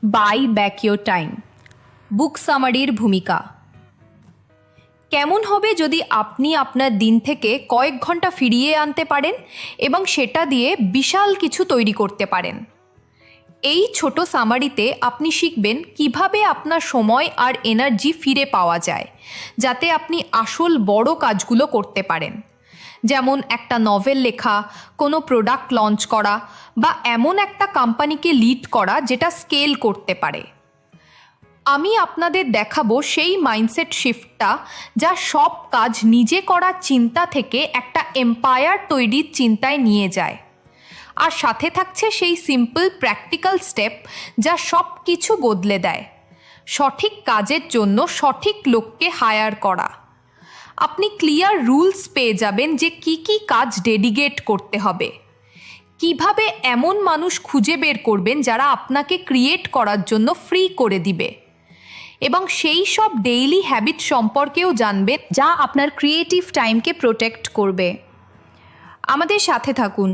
By back your time. Book সামারির ভূমিকা। কেমন হবে যদি আপনি আপনার দিন থেকে কয়েক ঘন্টা ফিরিয়ে আনতে পারেন এবং সেটা দিয়ে বিশাল কিছু তৈরি করতে পারেন। এই ছোট সামারিতে আপনি শিখবেন কিভাবে আপনার সময় আর এনার্জি ফিরে পাওয়া যায়, যাতে আপনি আসল বড় কাজগুলো করতে পারেন, যেমন একটা নভেল লেখা, কোনো প্রোডাক্ট লঞ্চ করা বা এমন একটা কোম্পানিকে লিড করা যেটা স্কেল করতে পারে। আমি আপনাদের দেখাবো সেই মাইন্ডসেট শিফটটা যা সব কাজ নিজে করার চিন্তা থেকে একটা এম্পায়ার তৈরির চিন্তায় নিয়ে যায়। আর সাথে থাকছে সেই সিম্পল প্র্যাকটিক্যাল স্টেপ যা সব কিছু বদলে দেয়। সঠিক কাজের জন্য সঠিক লোককে হায়ার করা। আপনি ক্লিয়ার রুলস পেয়ে যাবেন যে কি কি কাজ ডেডিকেট করতে হবে, কিভাবে এমন মানুষ খুঁজে বের করবেন যারা আপনাকে ক্রিয়েট করার জন্য ফ্রি করে দিবে, এবং সেই সব ডেইলি হ্যাবিট সম্পর্কেও জানবেন যা আপনার ক্রিয়েটিভ টাইমকে প্রোটেক্ট করবে। আমাদের সাথে থাকুন,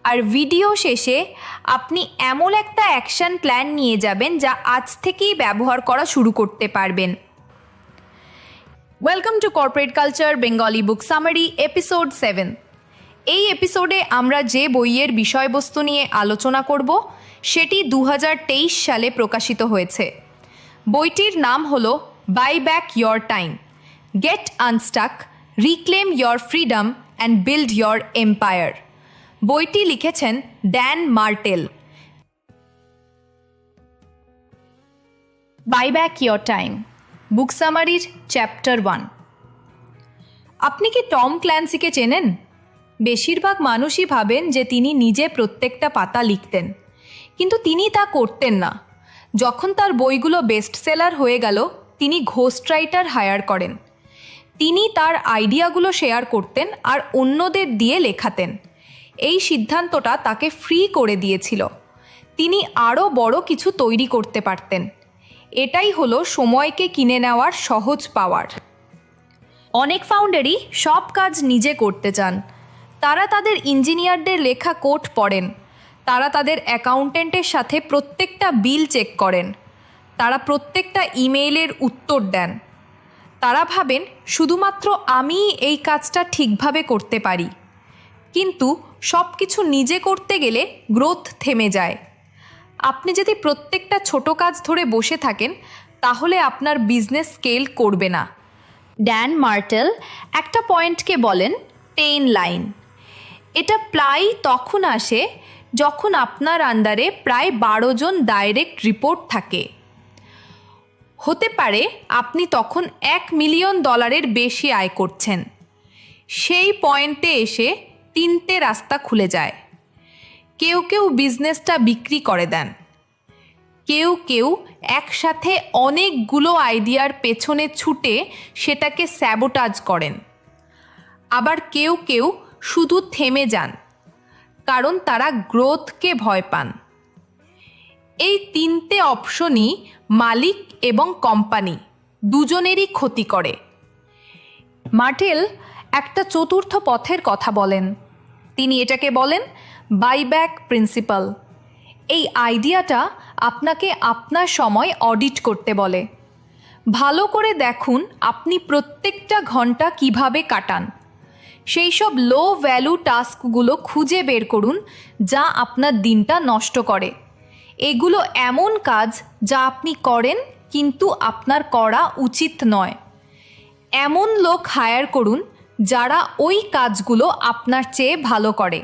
আর ভিডিও শেষে আপনি এমন একটা অ্যাকশন প্ল্যান নিয়ে যাবেন যা আজ থেকেই ব্যবহার করা শুরু করতে পারবেন। Welcome to corporate culture Bengali book summary episode 7। এই এপিসোডে আমরা যে বইয়ের বিষয়বস্তু নিয়ে আলোচনা করব সেটি 2023 সালে প্রকাশিত হয়েছে। বইটির নাম হলো buy back your time, get unstuck, reclaim your freedom and build your empire. বইটি লিখেছেন Dan Martell. Buy back your time, book সামারির চ্যাপ্টার 1। আপনি কি টম ক্ল্যান্সিকে চেনেন? বেশিরভাগ মানুষই ভাবেন যে তিনি নিজে প্রত্যেকটা পাতা লিখতেন, কিন্তু তিনি তা করতেন না। যখন তার বইগুলো বেস্ট সেলার হয়ে গেল, তিনি ঘোস্ট রাইটার হায়ার করেন। তিনি তার আইডিয়াগুলো শেয়ার করতেন আর অন্যদের দিয়ে লেখাতেন। এই সিদ্ধান্তটা তাকে ফ্রি করে দিয়েছিল। তিনি আরও বড় কিছু তৈরি করতে পারতেন। এটাই হলো সময়কে কিনে নেওয়ার সহজ পাওয়ার। অনেক ফাউন্ডারই সব কাজ নিজে করতে চান। তারা তাদের ইঞ্জিনিয়ারদের লেখা কোড পড়েন, তারা তাদের অ্যাকাউন্টেন্টের সাথে প্রত্যেকটা বিল চেক করেন, তারা প্রত্যেকটা ইমেইলের উত্তর দেন। তারা ভাবেন শুধুমাত্র আমি এই কাজটা ঠিকভাবে করতে পারি। কিন্তু সব কিছু নিজে করতে গেলে গ্রোথ থেমে যায়। আপনি যদি প্রত্যেকটা ছোট কাজ ধরে বসে থাকেন, তাহলে আপনার বিজনেস স্কেল করবে না। ড্যান মার্টেল একটা পয়েন্টকে বলেন 10 লাইন। এটা প্রায় তখন আসে যখন আপনার আন্ডারে প্রায় 12 জন ডাইরেক্ট রিপোর্ট থাকে। হতে পারে আপনি তখন $1 মিলিয়ন বেশি আয় করছেন। সেই পয়েন্টে এসে 3টে রাস্তা খুলে যায়। কেউ কেউ বিজনেসটা বিক্রি করে দেন, কেউ কেউ একসাথে অনেকগুলো আইডিয়ার পেছনে ছুটে সেটাকে স্যাবোটাজ করেন, আবার কেউ কেউ শুধু থেমে যান কারণ তারা গ্রোথকে ভয় পান। এই 3টে অপশনই মালিক এবং কোম্পানি দুজনেরই ক্ষতি করে। মার্টেল একটা চতুর্থ পথের কথা বলেন। তিনি এটাকে বলেন বাইব্যাক প্রিন্সিপাল। এই আইডিয়াটা আপনাকে আপনার সময় অডিট করতে বলে। ভালো করে দেখুন আপনি প্রত্যেকটা ঘন্টা কিভাবে কাটান। সেই সব লো ভ্যালু টাস্কগুলো খুঁজে বের করুন যা আপনার দিনটা নষ্ট করে। এগুলো এমন কাজ যা আপনি করেন কিন্তু আপনার করা উচিত নয়। এমন লোক হায়ার করুন যারা ওই কাজগুলো আপনার চেয়ে ভালো করে।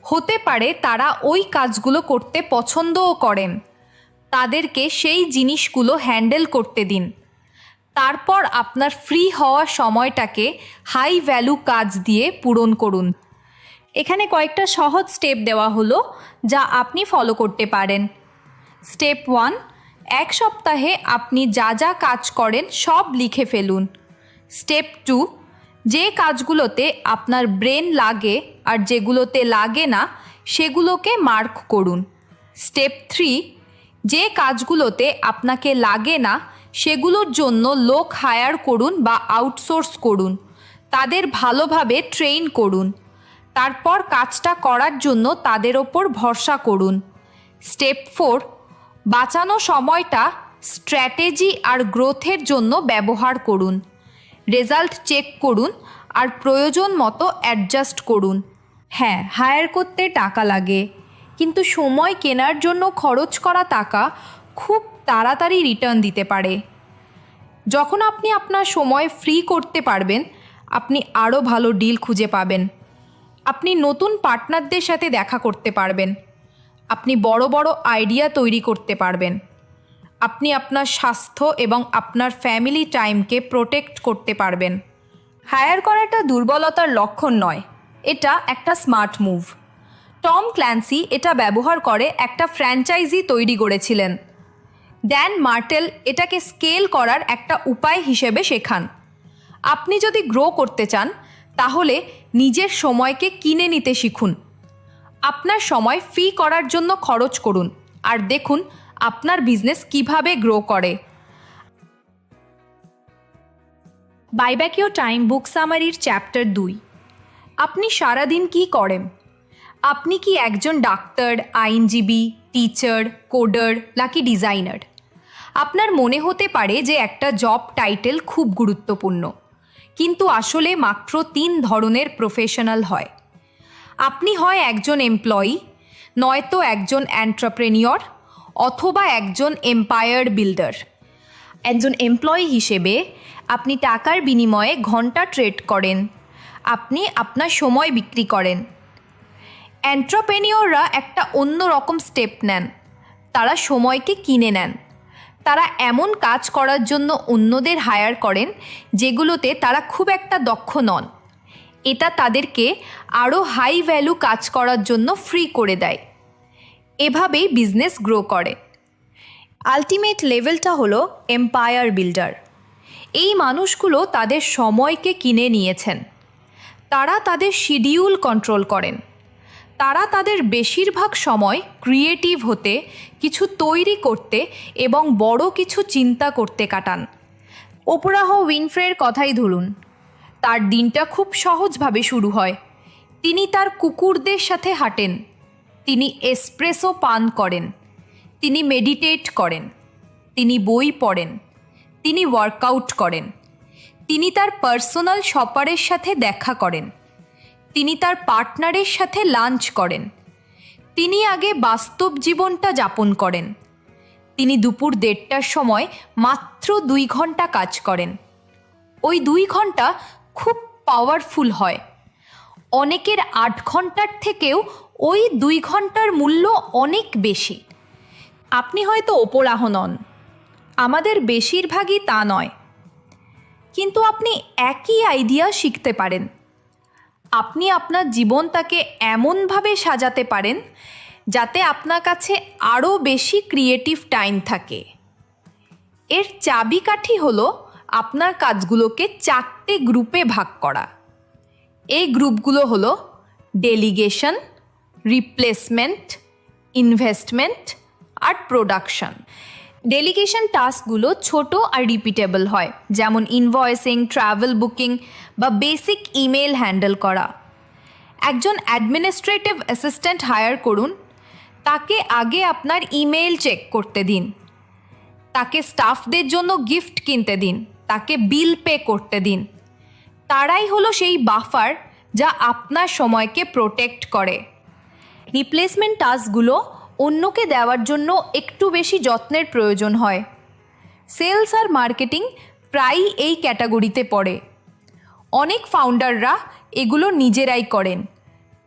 হতে পারে তারা ওই কাজগুলো করতে পছন্দও করেন। তাদেরকে সেই জিনিসগুলো হ্যান্ডেল করতে দিন। তারপর আপনার ফ্রি হওয়া সময়টাকে হাই ভ্যালু কাজ দিয়ে পূরণ করুন। এখানে কয়েকটা সহজ স্টেপ দেওয়া হলো যা আপনি ফলো করতে পারেন। স্টেপ 1, 1 সপ্তাহে আপনি যা যা কাজ করেন সব লিখে ফেলুন। স্টেপ 2, যে কাজগুলোতে আপনার ব্রেন লাগে আর যেগুলোতে লাগে না সেগুলোকে মার্ক করুন। স্টেপ 3, যে কাজগুলোতে আপনাকে লাগে না সেগুলোর জন্য লোক হায়ার করুন বা আউটসোর্স করুন। তাদের ভালোভাবে ট্রেন করুন। তারপর কাজটা করার জন্য তাদের ওপর ভরসা করুন। স্টেপ 4, বাঁচানো সময়টা স্ট্র্যাটেজি আর গ্রোথের জন্য ব্যবহার করুন। রেজাল্ট চেক করুন আর প্রয়োজন মতো অ্যাডজাস্ট করুন। হ্যাঁ, হায়ার করতে টাকা লাগে, কিন্তু সময় কেনার জন্য খরচ করা টাকা খুব তাড়াতাড়ি রিটার্ন দিতে পারে। যখন আপনি আপনার সময় ফ্রি করতে পারবেন, আপনি আরও ভালো ডিল খুঁজে পাবেন। আপনি নতুন পার্টনারদের সাথে দেখা করতে পারবেন। আপনি বড় বড় আইডিয়া তৈরি করতে পারবেন। আপনি আপনার স্বাস্থ্য এবং আপনার ফ্যামিলি টাইমকে প্রোটেক্ট করতে পারবেন। হায়ার করাটা দুর্বলতার লক্ষণ নয়, এটা একটা স্মার্ট মুভ। টম ক্ল্যান্সি এটা ব্যবহার করে একটা ফ্র্যাঞ্চাইজি তৈরি করেছিলেন। ড্যান মার্টেল এটাকে স্কেল করার একটা উপায় হিসেবে শেখান। আপনি যদি গ্রো করতে চান, তাহলে নিজের সময়কে কিনে নিতে শিখুন। আপনার সময় ফি করার জন্য খরচ করুন আর দেখুন আপনার বিজনেস কিভাবে গ্রো করে। Buy back your time book সামারির চ্যাপ্টার 2। আপনি সারাদিন কি করেন? আপনি কি একজন ডাক্তার, আইনজীবী, টিচার, কোডার নাকি ডিজাইনার? আপনার মনে হতে পারে যে একটা জব টাইটেল খুব গুরুত্বপূর্ণ, কিন্তু আসলে মাত্র 3 ধরনের প্রফেশনাল হয়। আপনি হয় একজন এমপ্লয়ি, নয়তো একজন এন্টারপ্রেনিয়র, অথবা একজন এম্পায়ার বিল্ডার। একজন এমপ্লয়ি হিসেবে আপনি টাকার বিনিময়ে ঘন্টা ট্রেড করেন, আপনি আপনার সময় বিক্রি করেন। এন্টারপ্রেনিয়ররা একটা অন্য রকম স্টেপ নেন, তারা সময়কে কিনে নেন। তারা এমন কাজ করার জন্য অন্যদের হায়ার করেন যেগুলোতে তারা খুব একটা দক্ষ নন। এটা তাদেরকে আরও হাই ভ্যালু কাজ করার জন্য ফ্রি করে দেয়। এভাবেই বিজনেস গ্রো করে। আলটিমেট লেভেলটা হলো এম্পায়ার বিল্ডার। এই মানুষগুলো তাদের সময়কে কিনে নিয়েছেন। তারা তাদের শিডিউল কন্ট্রোল করেন। তারা তাদের বেশিরভাগ সময় ক্রিয়েটিভ হতে, কিছু তৈরি করতে এবং বড় কিছু চিন্তা করতে কাটান। ওপরাহ উইনফ্রের কথাই ধরুন। তার দিনটা খুব সহজভাবে শুরু হয়। তিনি তার কুকুরদের সাথে হাঁটেন, তিনি এসপ্রেসো পান করেন, তিনি মেডিটেট করেন, তিনি বই পড়েন, তিনি ওয়ার্কআউট করেন, তিনি তার পার্সোনাল শপারের সাথে দেখা করেন, তিনি তার পার্টনারের সাথে লাঞ্চ করেন, তিনি আগে বাস্তব জীবনটা যাপন করেন। তিনি দুপুর 1:30টার সময় মাত্র 2 ঘন্টা কাজ করেন। ওই 2 ঘন্টা খুব পাওয়ারফুল হয়। অনেকের 8 ঘন্টার থেকেও ওই 2 ঘন্টার মূল্য অনেক বেশি। আপনি হয়তো ওপরাহ নন, আমাদের বেশিরভাগই তা নয়, কিন্তু আপনি একই আইডিয়া শিখতে পারেন। আপনি আপনার জীবনটাকে এমনভাবে সাজাতে পারেন যাতে আপনার কাছে আরও বেশি ক্রিয়েটিভ টাইম থাকে। এর চাবিকাঠি হলো আপনার কাজগুলোকে 4টে গ্রুপে ভাগ করা। এই গ্রুপগুলো হলো ডেলিগেশন, রিপ্লেসমেন্ট, ইনভেস্টমেন্ট আর প্রোডাকশন। ডেলিগেশন টাস্কগুলো ছোট আর রিপিটেবল হয়, যেমন ইনভয়েসিং, ট্রাভেল বুকিং বা বেসিক ইমেল হ্যান্ডেল করা। একজন অ্যাডমিনিস্ট্রেটিভ অ্যাসিস্ট্যান্ট হায়ার করুন। তাকে আগে আপনার ইমেল চেক করতে দিন, তাকে স্টাফদের জন্য গিফট কিনতে দিন, তাকে বিল পে করতে দিন। তারাই হলো সেই বাফার যা আপনার সময়কে প্রোটেক্ট করে। রিপ্লেসমেন্ট টাস্কগুলো অন্যকে দেওয়ার জন্য একটু বেশি যত্নের প্রয়োজন হয়। সেলস আর মার্কেটিং প্রায়ই এই ক্যাটাগরিতে পড়ে। অনেক ফাউন্ডাররা এগুলো নিজেরাই করেন।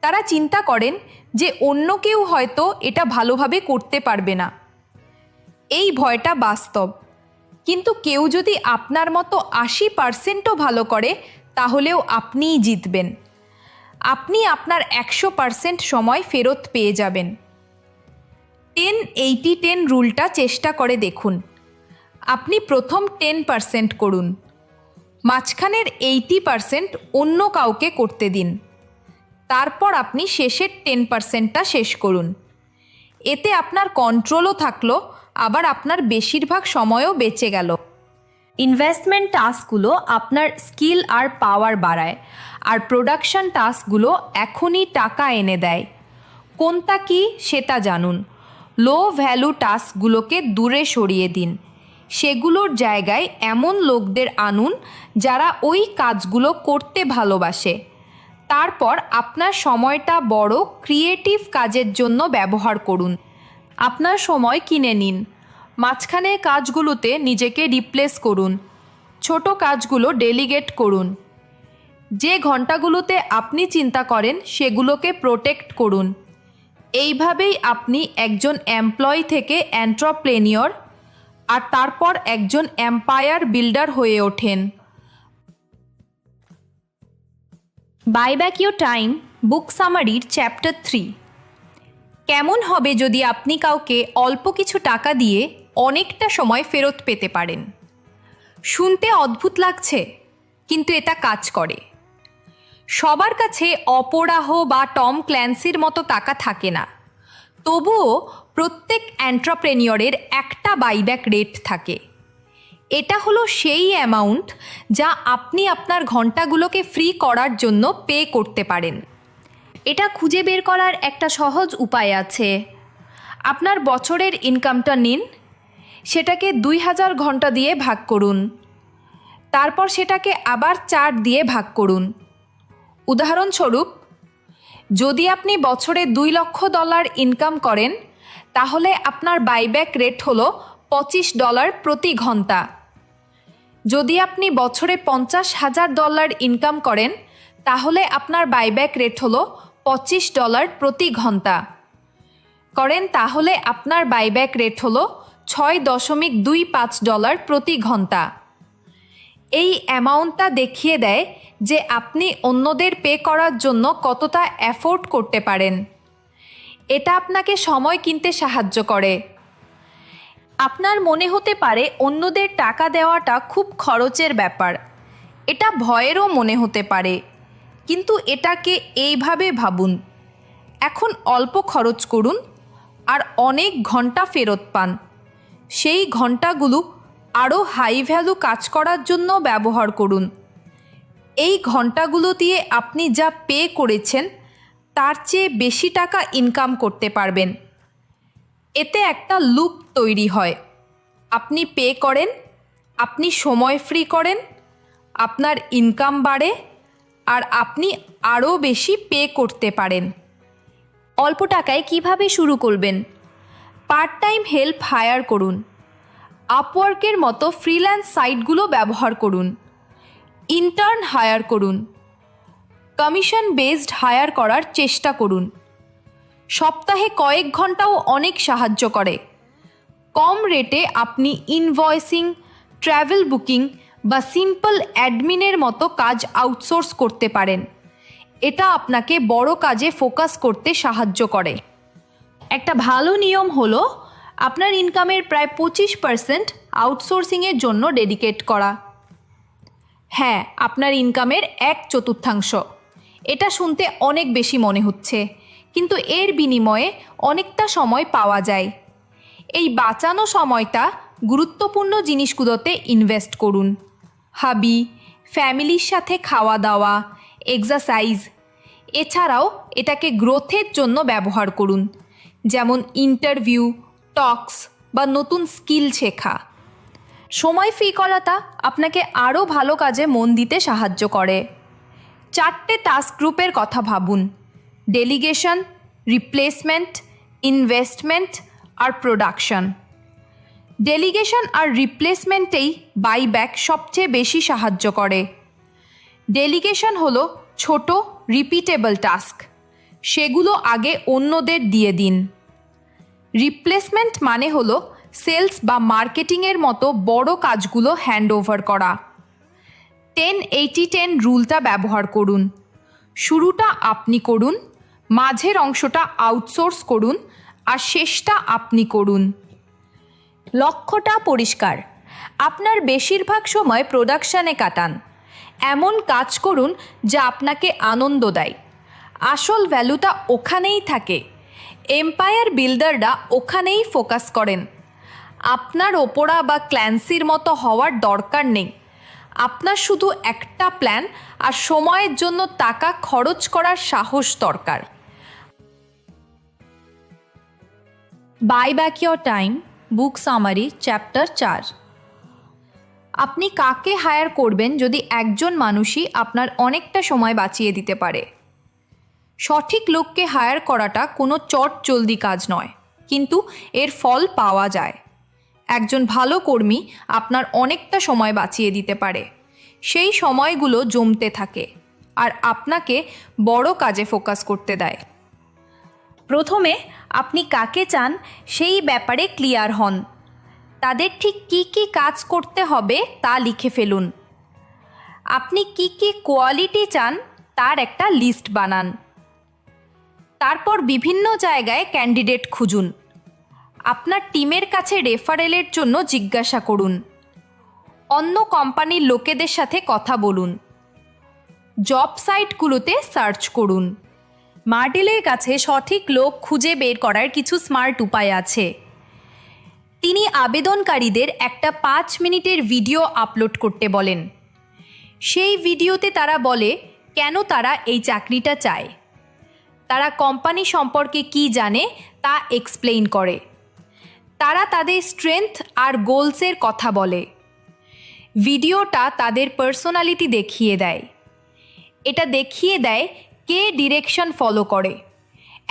তারা চিন্তা করেন যে অন্য কেউ হয়তো এটা ভালোভাবে করতে পারবে না। এই ভয়টা বাস্তব, কিন্তু কেউ যদি আপনার মতো 80%ও ভালো করে, তাহলেও আপনিই জিতবেন। আপনি আপনার 100% সময় ফেরত পেয়ে যাবেন। 10-80-10 রুলটা চেষ্টা করে দেখুন। আপনি প্রথম 10% করুন, মাঝখানের 80% অন্য কাউকে করতে দিন, তারপর আপনি শেষের 10%টা শেষ করুন। এতে আপনার কন্ট্রোলও থাকলো, আবার আপনার বেশিরভাগ সময়ও বেঁচে গেল। ইনভেস্টমেন্ট টাস্কগুলো আপনার স্কিল আর পাওয়ার বাড়ায়, আর প্রোডাকশন টাস্কগুলো এখনই টাকা এনে দেয়। কোনটা কি সেটা জানুন। লো ভ্যালু টাস্কগুলোকে দূরে সরিয়ে দিন। সেগুলোর জায়গায় এমন লোকদের আনুন যারা ওই কাজগুলো করতে ভালোবাসে। তারপর আপনার সময়টা বড় ক্রিয়েটিভ কাজের জন্য ব্যবহার করুন। আপনার সময় কিনে নিন। মাঝখানে কাজগুলোতে নিজেকে রিপ্লেস করুন। ছোট কাজগুলো ডেলিগেট করুন। যে ঘন্টাগুলোতে আপনি চিন্তা করেন সেগুলোকে প্রোটেক্ট করুন। এইভাবেই আপনি একজন এমপ্লয়ি থেকে এন্ট্রপ্রেনিয়র আর তারপর একজন এম্পায়ার বিল্ডার হয়ে ওঠেন। Buy back your time book সামারির চ্যাপ্টার 3। কেমন হবে যদি আপনি কাউকে অল্প কিছু টাকা দিয়ে অনেকটা সময় ফেরত পেতে পারেন? শুনতে অদ্ভুত লাগছে, কিন্তু এটা কাজ করে। সবার কাছে অপরাহ বা টম ক্ল্যান্সির মতো টাকা থাকে না। তবুও প্রত্যেক এন্ট্রপ্রেনিয়রের একটা বাইব্যাক রেট থাকে। এটা হলো সেই অ্যামাউন্ট যা আপনি আপনার ঘন্টাগুলোকে ফ্রি করার জন্য পে করতে পারেন। এটা খুঁজে বের করার একটা সহজ উপায় আছে। আপনার বছরের ইনকামটা নিন, সেটাকে 2000 ঘন্টা দিয়ে ভাগ করুন, তারপর সেটাকে আবার 4 দিয়ে ভাগ করুন। উদাহরণস্বরূপ, যদি আপনি বছরে $2,00,000 ইনকাম করেন, তাহলে আপনার বাইব্যাক রেট হলো $25 প্রতি ঘন্টা। যদি আপনি বছরে $50,000 ইনকাম করেন, তাহলে আপনার বাইব্যাক রেট হলো $25 প্রতি ঘন্টা তাহলে আপনার বাইব্যাক রেট হলো $6.25 প্রতি ঘন্টা। এই অ্যামাউন্টটা দেখিয়ে দেয় যে আপনি অন্যদের পে করার জন্য কতটা অ্যাফোর্ড করতে পারেন। এটা আপনাকে সময় কিনতে সাহায্য করে। আপনার মনে হতে পারে অন্যদের টাকা দেওয়াটা খুব খরচের ব্যাপার। এটা ভয়েরও মনে হতে পারে, কিন্তু এটাকে এইভাবে ভাবুন, এখন অল্প খরচ করুন আর অনেক ঘন্টা ফেরত পান। সেই ঘন্টাগুলো আরও হাই ভ্যালু কাজ করার জন্য ব্যবহার করুন। এই ঘন্টাগুলো দিয়ে আপনি যা পে করেছেন তার চেয়ে বেশি টাকা ইনকাম করতে পারবেন। এতে একটা লুপ তৈরি হয়। আপনি পে করেন, আপনি সময় ফ্রি করেন, আপনার ইনকাম বাড়ে, আর আপনি আরও বেশি পে করতে পারেন। অল্প টাকায় কিভাবে শুরু করবেন? পার্ট টাইম হেল্প হায়ার করুন। আপওয়ার্কের মতো ফ্রিল্যান্স সাইটগুলো ব্যবহার করুন। ইন্টার্ন হায়ার করুন। কমিশন বেসড হায়ার করার চেষ্টা করুন। সপ্তাহে কয়েক ঘন্টাও অনেক সাহায্য করে। কম রেটে আপনি ইনভয়েসিং, ট্রাভেল বুকিং বা সিম্পল অ্যাডমিনের মতো কাজ আউটসোর্স করতে পারেন। এটা আপনাকে বড় কাজে ফোকাস করতে সাহায্য করে। একটা ভালো নিয়ম হলো আপনার ইনকামের প্রায় 25% আউটসোর্সিংয়ের জন্য ডেডিকেট করা। হ্যাঁ, আপনার ইনকামের 1/4। এটা শুনতে অনেক বেশি মনে হচ্ছে, কিন্তু এর বিনিময়ে অনেকটা সময় পাওয়া যায়। এই বাঁচানো সময়টা গুরুত্বপূর্ণ জিনিসগুলোতে ইনভেস্ট করুন। হাবি, ফ্যামিলির সাথে খাওয়া দাওয়া, এক্সারসাইজ। এছাড়াও এটাকে গ্রোথের জন্য ব্যবহার করুন, যেমন ইন্টারভিউ, টক্স বা নতুন স্কিল শেখা। সময় ফ্রি করাটা আপনাকে আরও ভালো কাজে মন দিতে সাহায্য করে। 4টে টাস্ক গ্রুপের কথা ভাবুন: ডেলিগেশন, রিপ্লেসমেন্ট, ইনভেস্টমেন্ট আর প্রোডাকশন। ডেলিগেশন আর রিপ্লেসমেন্টেই বাইব্যাক সবচেয়ে বেশি সাহায্য করে। ডেলিগেশন হলো ছোট রিপিটেবল টাস্ক, সেগুলো আগে অন্যদের দিয়ে দিন। রিপ্লেসমেন্ট মানে হলো সেলস বা মার্কেটিংয়ের মতো বড় কাজগুলো হ্যান্ডওভার করা। 10-80-10 রুলটা ব্যবহার করুন। শুরুটা আপনি করুন, মাঝের অংশটা আউটসোর্স করুন, আর শেষটা আপনি করুন। লক্ষ্যটা পরিষ্কার। আপনার বেশিরভাগ সময় প্রোডাকশানে কাটান। এমন কাজ করুন যা আপনাকে আনন্দ দেয়। আসল ভ্যালুটা ওখানেই থাকে। এম্পায়ার বিল্ডাররা ওখানেই ফোকাস করেন। আপনার ওপরা বা ক্ল্যান্সির মতো হওয়ার দরকার নেই। আপনার শুধু একটা প্ল্যান আর সময়ের জন্য টাকা খরচ করার সাহস দরকার। Buy back your time book summary chapter 4। আপনি কাকে হায়ার করবেন যদি একজন মানুষই আপনার অনেকটা সময় বাঁচিয়ে দিতে পারে? সঠিক লোককে হায়ার করাটা কোনো চটজলদি কাজ নয়, কিন্তু এর ফল পাওয়া যায়। একজন ভালো কর্মী আপনার অনেকটা সময় বাঁচিয়ে দিতে পারে। সেই সময়গুলো জমতে থাকে আর আপনাকে বড় কাজে ফোকাস করতে দেয়। প্রথমে আপনি কাকে চান সেই ব্যাপারে ক্লিয়ার হন। তাদের ঠিক কী কী কাজ করতে হবে তা লিখে ফেলুন। আপনি কী কী কোয়ালিটি চান তার একটা লিস্ট বানান। তারপর বিভিন্ন জায়গায় ক্যান্ডিডেট খুঁজুন। আপনার টিমের কাছে রেফারেলের জন্য জিজ্ঞাসা করুন। অন্য কোম্পানির লোকেদের সাথে কথা বলুন। জব সাইটগুলোতে সার্চ করুন। মার্টেলের কাছে সঠিক লোক খুঁজে বের করার কিছু স্মার্ট উপায় আছে। তিনি আবেদনকারীদের একটা 5 মিনিটের ভিডিও আপলোড করতে বলেন। সেই ভিডিওতে তারা বলে কেন তারা এই চাকরিটা চায়। তারা কোম্পানি সম্পর্কে কী জানে তা এক্সপ্লেইন করে। তারা তাদের স্ট্রেংথ আর গোলসের কথা বলে। ভিডিওটা তাদের পার্সোনালিটি দেখিয়ে দেয়। এটা দেখিয়ে দেয় কে ডিরেকশন ফলো করে।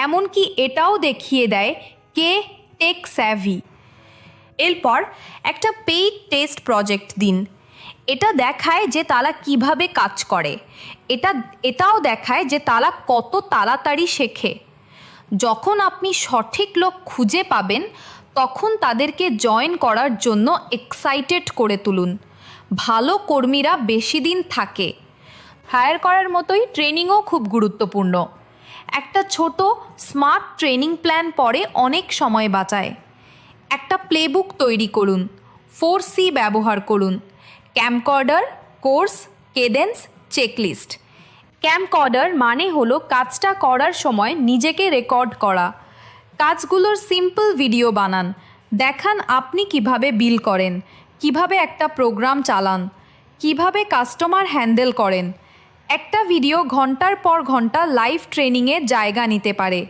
এমনকি এটাও দেখিয়ে দেয় কে টেক স্যাভি। এরপর একটা পেইড টেস্ট প্রজেক্ট দিন। এটা দেখায় যে তারা কিভাবে কাজ করে। এটাও দেখায় যে তারা কত তাড়াতাড়ি শেখে। যখন আপনি সঠিক লোক খুঁজে পাবেন তখন তাদেরকে জয়েন করার জন্য এক্সাইটেড করে তুলুন। ভালো কর্মীরা বেশি দিন থাকে। হায়ার করার মতোই ট্রেনিংও খুব গুরুত্বপূর্ণ। একটা ছোট স্মার্ট ট্রেনিং প্ল্যান পরে অনেক সময় বাঁচায়। একটা প্লেবুক তৈরি করুন। 4C ব্যবহার করুন: camcorder, course, cadence, checklist. Camcorder মানে হলো কাজটা করার সময় নিজেকে রেকর্ড করা। কাজগুলোর সিম্পল ভিডিও বানান। দেখান আপনি কিভাবে বিল করেন, কিভাবে একটা প্রোগ্রাম চালান, কিভাবে কাস্টমার হ্যান্ডেল করেন। একটা ভিডিও ঘন্টার পর ঘন্টা লাইভ ট্রেনিংয়ে জায়গা নিতে পারে।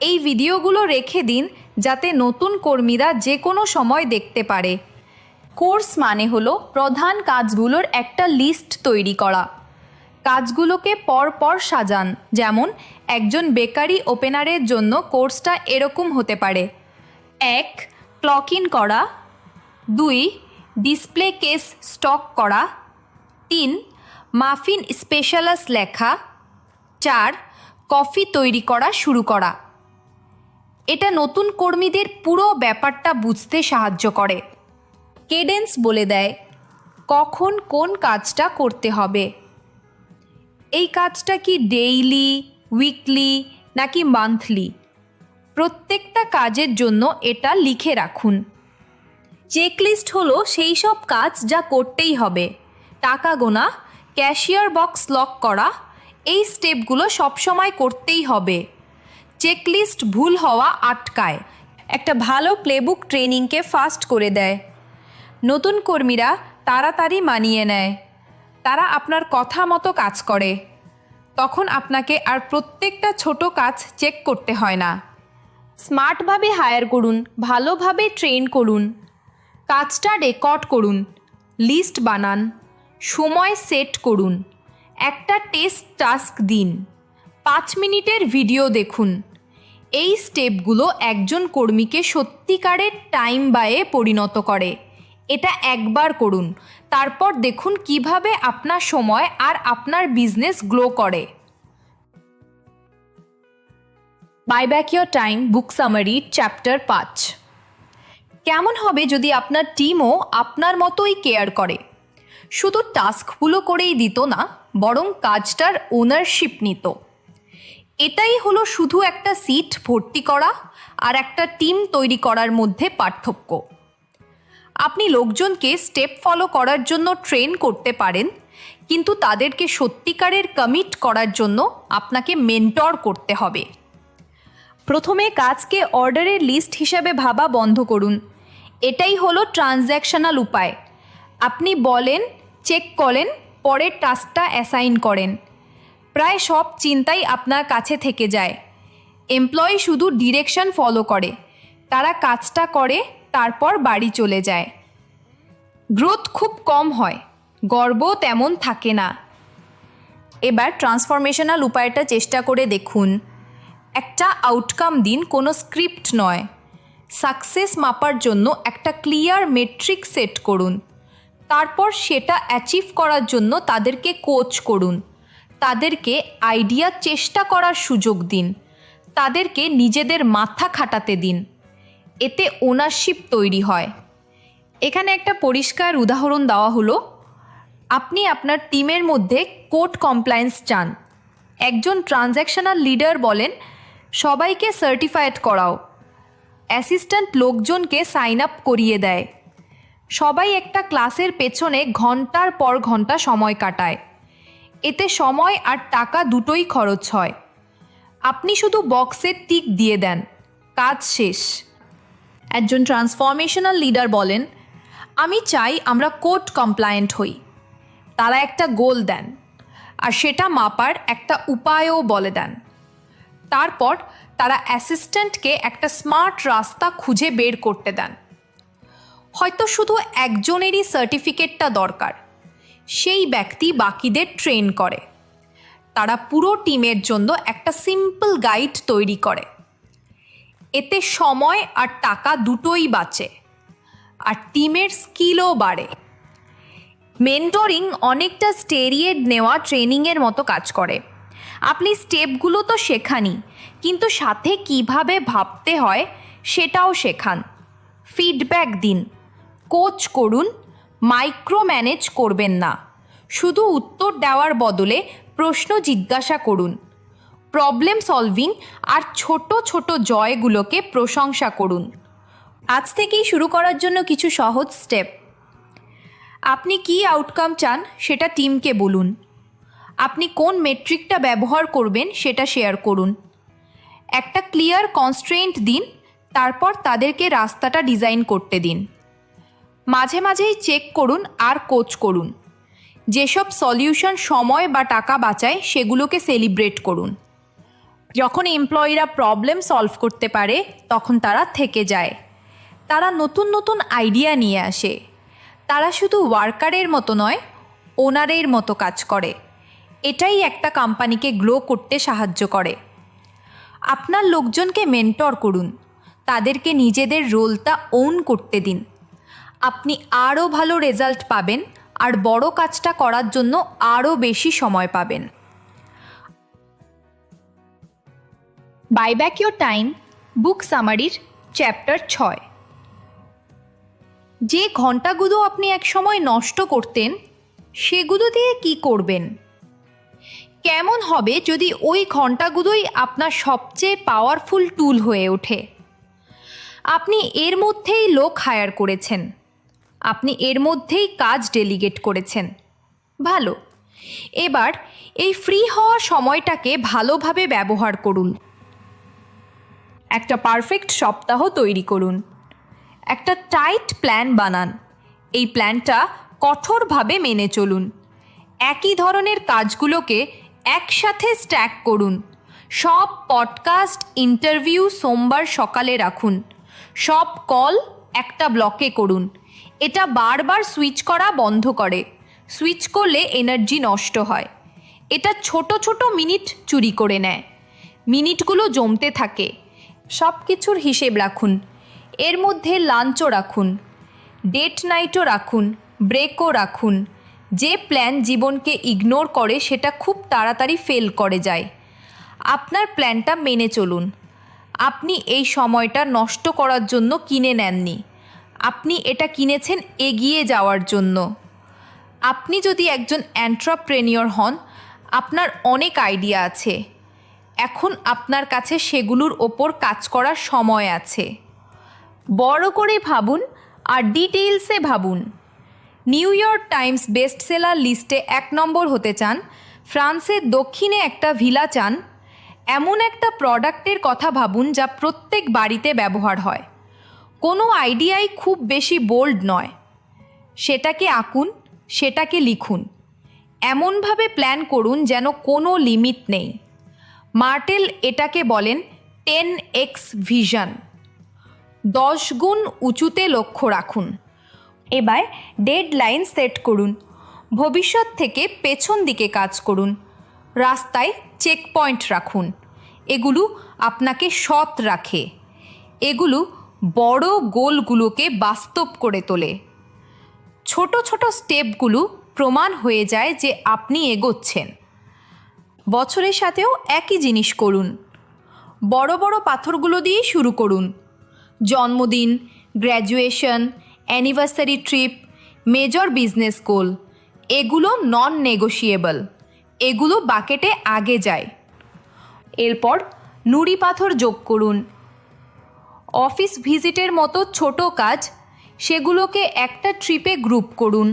এই ভিডিওগুলো রেখে দিন যাতে নতুন কর্মীরা যে কোনো সময় দেখতে পারে। কোর্স মানে হলো প্রধান কাজগুলোর একটা লিস্ট তৈরি করা। কাজগুলোকে পর সাজান। যেমন একজন বেকারি ওপেনারের জন্য কোর্সটা এরকম হতে পারে: 1. ক্লক ইন করা। 2. ডিসপ্লে কেস স্টক করা। 3. মাফিন স্পেশালাস লেখা। 4. কফি তৈরি করা শুরু করা। এটা নতুন কর্মীদের পুরো ব্যাপারটা বুঝতে সাহায্য করে। কেডেন্স বলে দেয় কখন কোন কাজটা করতে হবে। এই কাজটা কি ডেইলি, উইকলি নাকি মান্থলি? প্রত্যেকটা কাজের জন্য এটা লিখে রাখুন। চেকলিস্ট হলো সেই সব কাজ যা করতেই হবে: টাকা গোনা, ক্যাশিয়ার বক্স লক করা। এই স্টেপগুলো সবসময় করতেই হবে। চেকলিস্ট ভুল হওয়া আটকায়। একটা ভালো প্লেবুক ট্রেনিংকে ফাস্ট করে দেয়। নতুন কর্মীরা তাড়াতাড়ি মানিয়ে নেয়। তারা আপনার কথা মতো কাজ করে। তখন আপনাকে আর প্রত্যেকটা ছোট কাজ চেক করতে হয় না। স্মার্টভাবে হায়ার করুন, ভালোভাবে ট্রেন করুন, কাজটা রেকর্ড করুন, লিস্ট বানান, সময় সেট করুন, একটা টেস্ট টাস্ক দিন, 5 মিনিটের ভিডিও দেখুন। এই স্টেপগুলো একজন কর্মীকে সত্যিকারের টাইম বায়ে পরিণত করে। এটা একবার করুন, তারপর দেখুন কিভাবে আপনার সময় আর আপনার বিজনেস গ্রো করে। Buy back your time book summary chapter 5। কেমন হবে যদি আপনার টিমও আপনার মতোই কেয়ার করে? শুধু টাস্কগুলো করেই দিত না, বরং কাজটার ওনারশিপ নিত। এটাই হলো শুধু একটা সিট ভর্তি করা আর একটা টিম তৈরি করার মধ্যে পার্থক্য। আপনি লোকজনকে স্টেপ ফলো করার জন্য ট্রেন করতে পারেন, কিন্তু তাদেরকে সত্যিকারের কমিট করার জন্য আপনাকে মেন্টর করতে হবে। প্রথমে কাজকে অর্ডারের লিস্ট হিসেবে ভাবা বন্ধ করুন। এটাই হলো ট্রানজ্যাকশনাল উপায়। আপনি বলেন, চেক করেন, পরের টাস্কটা অ্যাসাইন করেন। প্রায় সব চিন্তাই আপনার কাছে থেকে যায়। এমপ্লয়ি শুধু ডিরেকশন ফলো করে, তারা কাজটা করে তারপর বাড়ি চলে যায়। গ্রোথ খুব কম হয়, গর্ব তেমন থাকে না। এবার ট্রান্সফরমেশনাল উপায়টা চেষ্টা করে দেখুন। একটা আউটকাম দিন, কোনো স্ক্রিপ্ট নয়। সাকসেস মাপার জন্য একটা ক্লিয়ার মেট্রিক সেট করুন। তারপর সেটা অ্যাচিভ করার জন্য তাদেরকে কোচ করুন, তাদেরকে আইডিয়া চেষ্টা করার সুযোগ দিন, তাদেরকে নিজেদের মাথা খাটাতে দিন। এতে ওনারশিপ তৈরি হয়। এখানে একটা পরিষ্কার উদাহরণ দেওয়া হলো। আপনি আপনার টিমের মধ্যে কোড কমপ্লায়েন্স চান। একজন ট্রানজ্যাকশনাল লিডার বলেন, সবাইকে সার্টিফাইড করাও। অ্যাসিস্ট্যান্ট লোকজনকে সাইন আপ করিয়ে দেয়। সবাই একটা ক্লাসের পেছনে ঘন্টার পর ঘন্টা সময় কাটায়। এতে সময় আর টাকা দুটোই খরচ হয়। আপনি শুধু বক্সে টিক দিয়ে দেন, কাজ শেষ। একজন ট্রান্সফরমেশনাল লিডার বলেন, আমি চাই আমরা কোড কমপ্লায়েন্ট হই। তারা একটা গোল দেন আর সেটা মাপার একটা উপায়ও বলে দেন। তারপর তারা অ্যাসিস্ট্যান্টকে একটা স্মার্ট রাস্তা খুঁজে বের করতে দেন। হয়তো শুধু একজনেরই সার্টিফিকেটটা দরকার, সেই ব্যক্তি বাকিদের ট্রেন করে। তারা পুরো টিমের জন্য একটা সিম্পল গাইড তৈরি করে। এতে সময় আর টাকা দুটোই বাঁচে, আর টিমের স্কিলও বাড়ে। মেন্টরিং অনেকটা স্টেরিয়েড নেওয়া ট্রেনিংয়ের মতো কাজ করে। আপনি স্টেপগুলো তো শেখানই, কিন্তু সাথে কিভাবে ভাবতে হয় সেটাও শেখান। ফিডব্যাক দিন, কোচ করুন, মাইক্রো ম্যানেজ করবেন না। শুধু উত্তর দেওয়ার বদলে প্রশ্ন জিজ্ঞাসা করুন। প্রবলেম সলভিং আর ছোট ছোট জয়গুলোকে প্রশংসা করুন। আজ থেকেই শুরু করার জন্য কিছু সহজ স্টেপ। আপনি কী আউটকাম চান সেটা টিমকে বলুন। আপনি কোন মেট্রিকটা ব্যবহার করবেন সেটা শেয়ার করুন। একটা ক্লিয়ার কনস্ট্রেন্ট দিন, তারপর তাদেরকে রাস্তাটা ডিজাইন করতে দিন। মাঝে মাঝেই চেক করুন আর কোচ করুন। যেসব সলিউশন সময় বা টাকা বাঁচায় সেগুলোকে সেলিব্রেট করুন। যখন এমপ্লয়িরা প্রবলেম সলভ করতে পারে তখন তারা থেকে যায়। তারা নতুন নতুন আইডিয়া নিয়ে আসে। তারা শুধু ওয়ার্কারের মতো নয়, ওনারের মতো কাজ করে। এটাই একটা কোম্পানিকে গ্রো করতে সাহায্য করে। আপনার লোকজনকে মেন্টর করুন, তাদেরকে নিজেদের রোলটা ওন করতে দিন। আপনি আরও ভালো রেজাল্ট পাবেন আর বড় কাজটা করার জন্য আরও বেশি সময় পাবেন। Buy back your time book সামারির চ্যাপ্টার 6। যে ঘন্টাগুলো আপনি একসময় নষ্ট করতেন সেগুলো দিয়ে কি করবেন? কেমন হবে যদি ওই ঘন্টাগুলোই আপনার সবচেয়ে পাওয়ারফুল টুল হয়ে ওঠে? আপনি এর মধ্যেই লোক হায়ার করেছেন, আপনি এর মধ্যেই কাজ ডেলিগেট করেছেন। ভালো, এবার এই ফ্রি হওয়া সময়টাকে ভালোভাবে ব্যবহার করুন। একটা পারফেক্ট সপ্তাহ তৈরি করুন। একটা টাইট প্ল্যান বানান। এই প্ল্যানটা কঠোরভাবে মেনে চলুন। একই ধরনের কাজগুলোকে একসাথে স্ট্যাক করুন। সব পডকাস্ট ইন্টারভিউ সোমবার সকালে রাখুন। সব কল একটা ব্লকে করুন। এটা বারবার সুইচ করা বন্ধ করে। সুইচ করলে এনার্জি নষ্ট হয়। এটা ছোট ছোট মিনিট চুরি করে নেয়। মিনিটগুলো জমতে থাকে। সব কিছুর হিসেব রাখুন। এর মধ্যে লাঞ্চও রাখুন, ডেট নাইটও রাখুন, ব্রেকও রাখুন। যে প্ল্যান জীবনকে ইগনোর করে সেটা খুব তাড়াতাড়ি ফেল করে যায়। আপনার প্ল্যানটা মেনে চলুন। আপনি এই সময়টা নষ্ট করার জন্য কিনে নেননি, আপনি এটা কিনেছেন এগিয়ে যাওয়ার জন্য। আপনি যদি একজন এন্ট্রাপ্রেনিয়র হন, আপনার অনেক আইডিয়া আছে। এখন আপনার কাছে সেগুলোর ওপর কাজ করার সময় আছে। বড় করে ভাবুন আর ডিটেইলসে ভাবুন। New York Times best seller লিস্টে 1 নম্বর হতে চান, ফ্রান্সের দক্ষিণে একটা ভিলা চান, এমন একটা প্রোডাক্টের কথা ভাবুন যা প্রত্যেক বাড়িতে ব্যবহার হয়। কোনো আইডিয়াই খুব বেশি বোল্ড নয়। সেটাকে আঁকুন, সেটাকে লিখুন। এমনভাবে প্ল্যান করুন যেন কোনো লিমিট নেই। মার্টেল এটাকে বলেন 10x ভিশন। 10 গুণ উঁচুতে লক্ষ্য রাখুন। এবার ডেডলাইন সেট করুন। ভবিষ্যৎ থেকে পেছন দিকে কাজ করুন। রাস্তায় চেক পয়েন্ট রাখুন। এগুলো আপনাকে সৎ রাখে। এগুলো বড় গোলগুলোকে বাস্তব করে তোলে। ছোট ছোট স্টেপগুলো প্রমাণ হয়ে যায় যে আপনি এগোচ্ছেন। বছরের সাথেও একই জিনিস করুন। বড় বড় পাথরগুলো দিয়ে শুরু করুন। জন্মদিন, graduation, anniversary trip, major business goal, এগুলো নন নেগোশিয়েবল। এগুলো বাকেটে আগে যায়। এরপর নুড়ি পাথর যোগ করুন। অফিস ভিজিটের মতো ছোট কাজ, সেগুলোকে একটা ট্রিপে গ্রুপ করুন।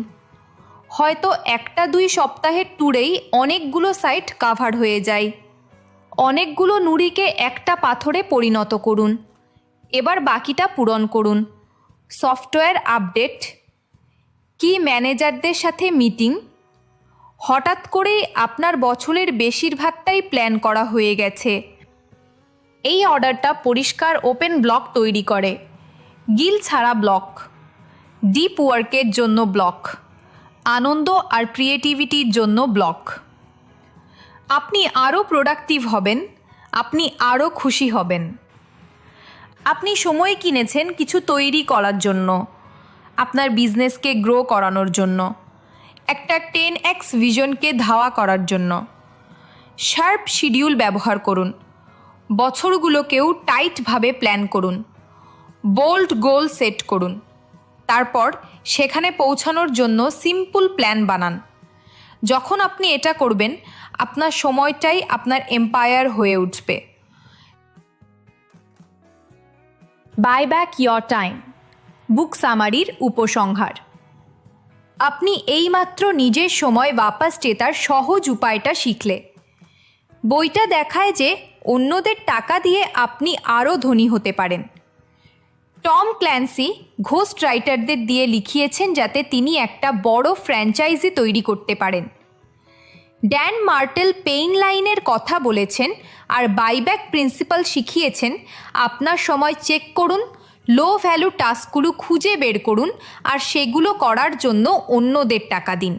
হয়তো 1-2 সপ্তাহের ট্যুরেই অনেকগুলো সাইট কাভার হয়ে যায়। অনেকগুলো নুড়িকে একটা পাথরে পরিণত করুন। এবার বাকিটা পূরণ করুন। সফটওয়্যার আপডেট, কি ম্যানেজারদের সাথে মিটিং, হঠাৎ করেই আপনার বছরের বেশিরভাগটাই প্ল্যান করা হয়ে গেছে। এই অর্ডারটা পরিষ্কার ওপেন ব্লক তৈরি করে। গিল ছাড়া ব্লক, ডিপ ওয়ার্কের জন্য ব্লক, আনন্দ আর ক্রিয়েটিভিটির জন্য ব্লক। আপনি আরও প্রোডাক্টিভ হবেন, আপনি আরও খুশি হবেন। আপনি সময় কিনেছেন কিছু তৈরি করার জন্য, আপনার বিজনেসকে গ্রো করানোর জন্য, একটা 10x ভিশনকে ধাওয়া করার জন্য। শার্প শিডিউল ব্যবহার করুন। বছরগুলোকেও টাইটভাবে প্ল্যান করুন। বোল্ড গোল সেট করুন। তারপর সেখানে পৌঁছানোর জন্য সিম্পল প্ল্যান বানান। যখন আপনি এটা করবেন, আপনার সময়টাই আপনার এম্পায়ার হয়ে উঠবে। By back year time, book সামারির উপসংহার। আপনি এইমাত্র নিজের সময় বাপাস জেতার সহজ উপায়টা শিখলে। বইটা দেখায় যে অন্যদের টাকা দিয়ে আপনি আরও ধনী হতে পারেন। টম ক্ল্যান্সি ঘোস্ট রাইটারদের দিয়ে লিখিয়েছেন যাতে তিনি একটা বড় ফ্র্যাঞ্চাইজি তৈরি করতে পারেন। ড্যান মার্টেল পেইন লাইনের কথা বলেছেন আর বাইব্যাক প্রিন্সিপাল শিখিয়েছেন। আপনার সময় চেক করুন, লো ভ্যালু টাস্কগুলো খুঁজে বের করুন আর সেগুলো করার জন্য অন্যদের টাকা দিন।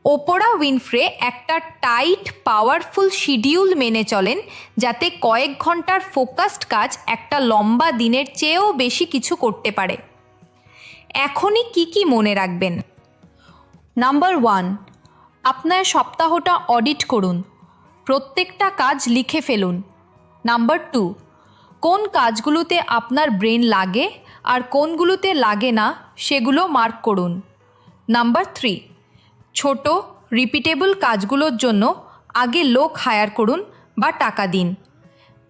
ওপরা উইনফ্রে একটা টাইট পাওয়ারফুল শিডিউল মেনে চলেন যাতে কয়েক ঘন্টার ফোকাসড কাজ একটা লম্বা দিনের চেয়েও বেশি কিছু করতে পারে। এখনই কি মনে রাখবেন? নাম্বার 1, আপনার সপ্তাহটা অডিট করুন। প্রত্যেকটা কাজ লিখে ফেলুন। নাম্বার 2, কোন কাজগুলোতে আপনার ব্রেন লাগে আর কোনগুলোতে লাগে না সেগুলো মার্ক করুন। নাম্বার 3, ছোট রিপিটেবল কাজগুলোর জন্য আগে লোক হায়ার করুন বা টাকা দিন।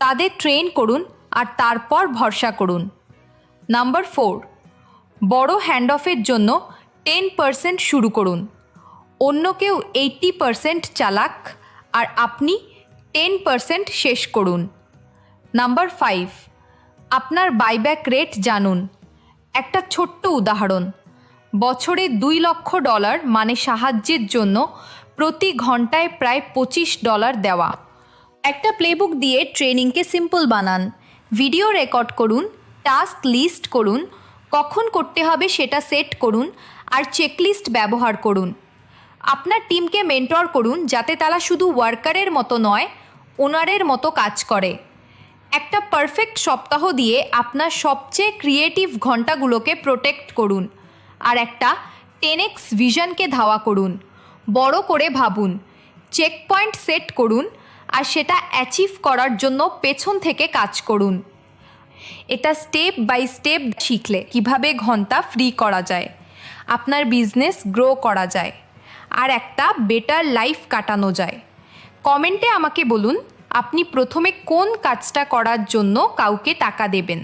তাদের ট্রেন করুন আর তারপর ভরসা করুন। নাম্বার 4, বড় হ্যান্ড অফের জন্য 10% শুরু করুন। অন্য কেউ 80% চালাক আর আপনি 10% শেষ করুন। নাম্বার 5, আপনার বাইব্যাক রেট জানুন। একটা ছোট্ট উদাহরণ, বছরে $2 লক্ষ মানে সাহায্যের জন্য প্রতি ঘন্টায় প্রায় $25 দেওয়া। একটা প্লেবুক দিয়ে ট্রেনিংকে সিম্পল বানান। ভিডিও রেকর্ড করুন, টাস্ক লিস্ট করুন, কখন করতে হবে সেটা সেট করুন আর চেকলিস্ট ব্যবহার করুন। আপনার টিমকে মেন্টর করুন যাতে তারা শুধু ওয়ার্কারের মতো নয়, ওনারের মতো কাজ করে। একটা পারফেক্ট সপ্তাহ দিয়ে আপনার সবচেয়ে ক্রিয়েটিভ ঘন্টাগুলোকে প্রোটেক্ট করুন আর একটা 10x ভিশনকে ধাওয়া করুন। বড় করে ভাবুন, চেক পয়েন্ট সেট করুন আর সেটা অ্যাচিভ করার জন্য পেছন থেকে কাজ করুন। এটা স্টেপ বাই স্টেপ শিখলে কিভাবে ঘন্টা ফ্রি করা যায়, আপনার বিজনেস গ্রো করা যায় আর একটা বেটার লাইফ কাটানো যায়। কমেন্টে আমাকে বলুন আপনি প্রথমে কোন কাজটা করার জন্য কাউকে টাকা দেবেন।